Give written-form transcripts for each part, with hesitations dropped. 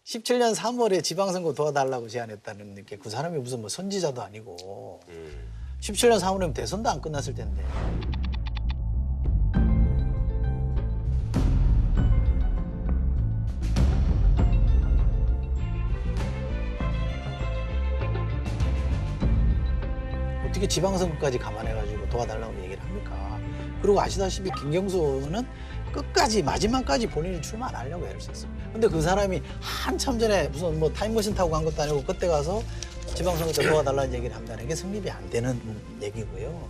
17년 3월에 지방선거 도와달라고 제안했다는 게 그 사람이 무슨 뭐 선지자도 아니고 17년 3월이면 대선도 안 끝났을 텐데. 어떻게 지방선거까지 감안해가지고 도와달라고 얘기를 합니까? 그리고 아시다시피 김경수는 끝까지 마지막까지 본인이 출마 안 하려고 애를 썼어요. 근데 그 사람이 한참 전에 무슨 뭐 타임머신 타고 간 것도 아니고 그때 가서 지방선거 때 도와달라는 얘기를 한다는 게 성립이 안 되는 얘기고요.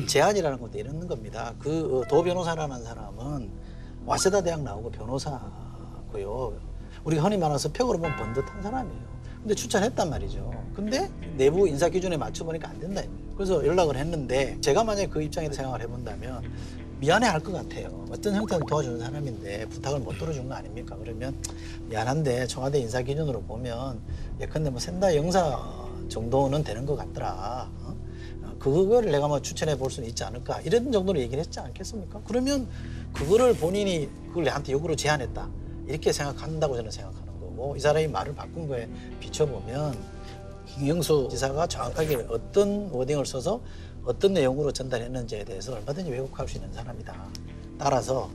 제안이라는 것도 이런 겁니다. 그 도 변호사라는 사람은 와세다 대학 나오고 변호사고요. 우리가 흔히 말하는 스펙으로 보면 번듯한 사람이에요. 근데 추천했단 말이죠. 근데 내부 인사 기준에 맞춰보니까 안 된다. 그래서 연락을 했는데 제가 만약에 그 입장에서 생각을 해본다면 미안해 할 것 같아요. 어떤 형태는 도와주는 사람인데 부탁을 못 들어준 거 아닙니까? 그러면 미안한데 청와대 인사 기준으로 보면 예컨대 뭐 센다 영사 정도는 되는 것 같더라. 그거를 내가 뭐 추천해 볼 수는 있지 않을까 이런 정도로 얘기를 했지 않겠습니까? 그러면 그거를 본인이 그걸 내한테 역으로 제안했다 이렇게 생각한다고 저는 생각하는 거고 이 사람이 말을 바꾼 거에 비춰보면 김경수 지사가 정확하게 어떤 워딩을 써서 어떤 내용으로 전달했는지에 대해서 얼마든지 왜곡할 수 있는 사람이다. 따라서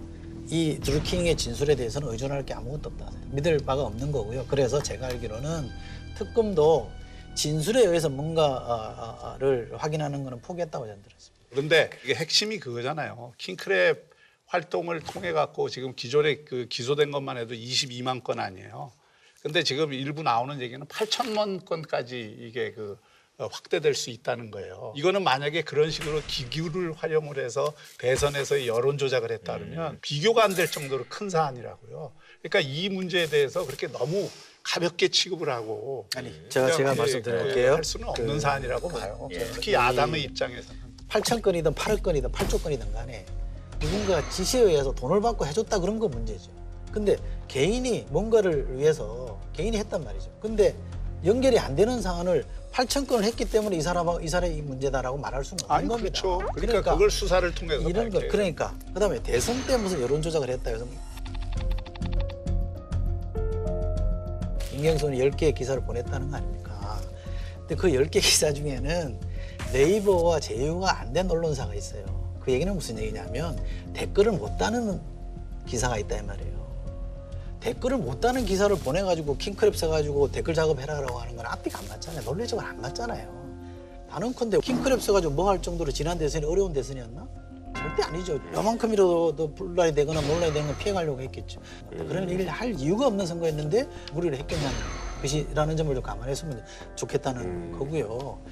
이 드루킹의 진술에 대해서는 의존할 게 아무것도 없다. 믿을 바가 없는 거고요. 그래서 제가 알기로는 특검도 진술에 의해서 뭔가를 확인하는 거는 포기했다고 저는 들었습니다. 그런데 이게 핵심이 그거잖아요. 킹크랩 활동을 통해 갖고 지금 기존에 그 기소된 것만 해도 22만 건 아니에요. 근데 지금 일부 나오는 얘기는 8천만 건까지 이게 그 확대될 수 있다는 거예요. 이거는 만약에 그런 식으로 기구를 활용을 해서 대선에서 여론 조작을 했다 그러면 비교가 안 될 정도로 큰 사안이라고요. 그러니까 이 문제에 대해서 그렇게 너무 가볍게 취급을 하고 아니 제가 말씀드릴게요. 할 수는 없는 사안이라고 봐요. 특히 야당의 입장에서는. 8천 건이든 8억 건이든 8조 건이든 간에 누군가 지시에 의해서 돈을 받고 해줬다 그런 거 문제죠. 근데 개인이 뭔가를 위해서 개인이 했단 말이죠. 근데 연결이 안 되는 사안을 8천 건을 했기 때문에 이 사람이 문제다라고 말할 수는 없는 아니 겁니다. 그렇죠. 그러니까 그걸 수사를 통해서 이런 거 밝혀야 그러니까 그다음에 대선 때 무슨 여론 조작을 했다 해서 김경수는 10개의 기사를 보냈다는 거 아닙니까? 근데 그 10개 기사 중에는 네이버와 제휴가 안 된 언론사가 있어요. 그 얘기는 무슨 얘기냐면 댓글을 못 다는 기사가 있다 이 말이에요. 댓글을 못 다는 기사를 보내가지고 킹크랩 써가지고 댓글 작업해라라고 하는 건 앞뒤가 안 맞잖아요. 논리적으로 안 맞잖아요. 단언컨대 킹크랩 써가지고 뭐 할 정도로 지난 대선이 어려운 대선이었나? 절대 아니죠. 요만큼이라도 분란이 되거나 논란이 되는 건 피해가려고 했겠죠. 그런 일을 할 이유가 없는 선거였는데 무리를 했겠냐는 것이라는 점을 좀 감안했으면 좋겠다는 거고요.